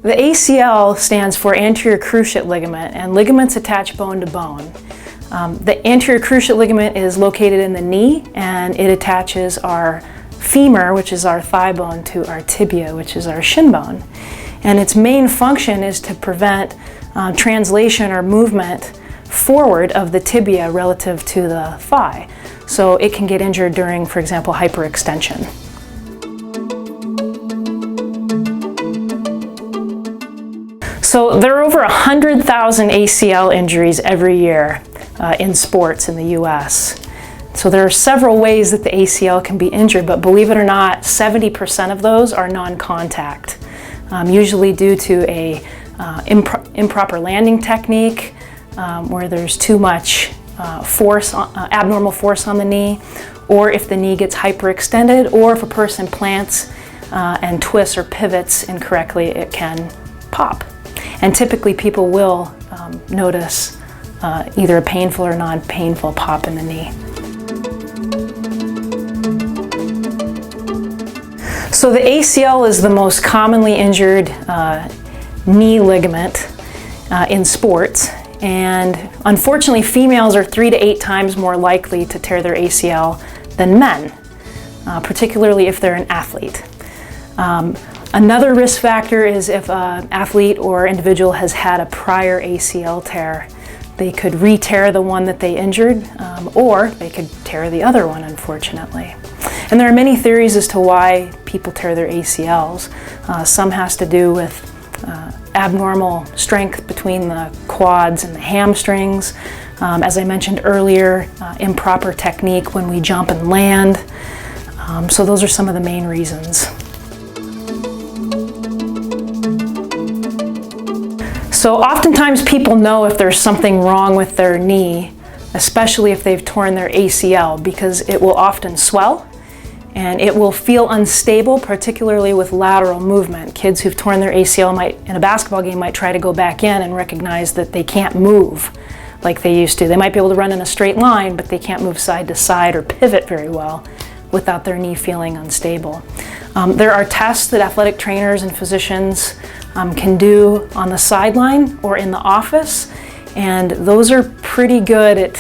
The ACL stands for anterior cruciate ligament, and ligaments attach bone to bone. The anterior cruciate ligament is located in the knee, and it attaches our femur, which is our thigh bone, to our tibia, which is our shin bone. And its main function is to prevent translation or movement forward of the tibia relative to the thigh. So it can get injured during, for example, hyperextension. So there are over 100,000 ACL injuries every year in sports in the US. So there are several ways that the ACL can be injured, but believe it or not, 70% of those are non-contact, usually due to a improper landing technique, where there's too much abnormal force on the knee, or if the knee gets hyperextended, or if a person plants and twists or pivots incorrectly, it can pop. And typically people will notice either a painful or non-painful pop in the knee. So the ACL is the most commonly injured knee ligament in sports, and unfortunately females are 3 to 8 times more likely to tear their ACL than men, particularly if they're an athlete. Another risk factor is if an athlete or individual has had a prior ACL tear. They could re-tear the one that they injured, or they could tear the other one, unfortunately. And there are many theories as to why people tear their ACLs. Some has to do with abnormal strength between the quads and the hamstrings. As I mentioned earlier, improper technique when we jump and land. So those are some of the main reasons. So oftentimes people know if there's something wrong with their knee, especially if they've torn their ACL, because it will often swell and it will feel unstable, particularly with lateral movement. Kids who've torn their ACL in a basketball game might try to go back in and recognize that they can't move like they used to. They might be able to run in a straight line, but they can't move side to side or pivot very well without their knee feeling unstable. There are tests that athletic trainers and physicians can do on the sideline or in the office, and those are pretty good at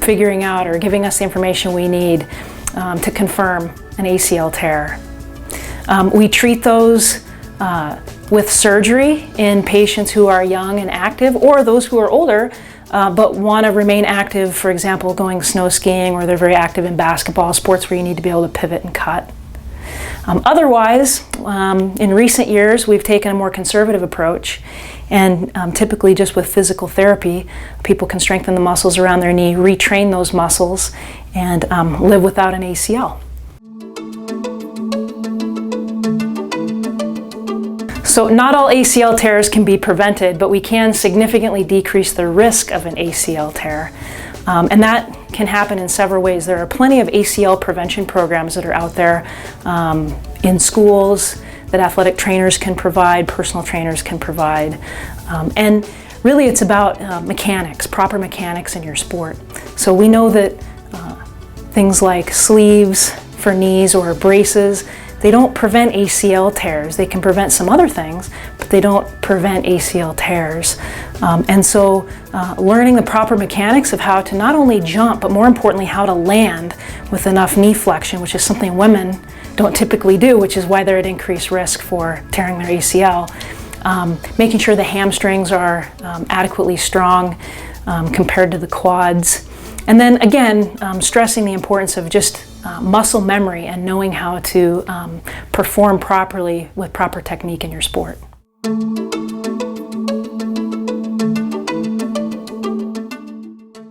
figuring out or giving us the information we need to confirm an ACL tear. We treat those with surgery in patients who are young and active, or those who are older but want to remain active, for example, going snow skiing, or they're very active in basketball, sports where you need to be able to pivot and cut. Otherwise, in recent years, we've taken a more conservative approach, and typically just with physical therapy, people can strengthen the muscles around their knee, retrain those muscles, and live without an ACL. So not all ACL tears can be prevented, but we can significantly decrease the risk of an ACL tear. And that can happen in several ways. There are plenty of ACL prevention programs that are out there in schools that athletic trainers can provide, personal trainers can provide. And really it's about mechanics, proper mechanics in your sport. So we know that things like sleeves for knees or braces, they don't prevent ACL tears. They can prevent some other things, but they don't prevent ACL tears. And so learning the proper mechanics of how to not only jump, but more importantly, how to land with enough knee flexion, which is something women don't typically do, which is why they're at increased risk for tearing their ACL. Making sure the hamstrings are adequately strong compared to the quads. And then again, stressing the importance of just muscle memory and knowing how to perform properly with proper technique in your sport.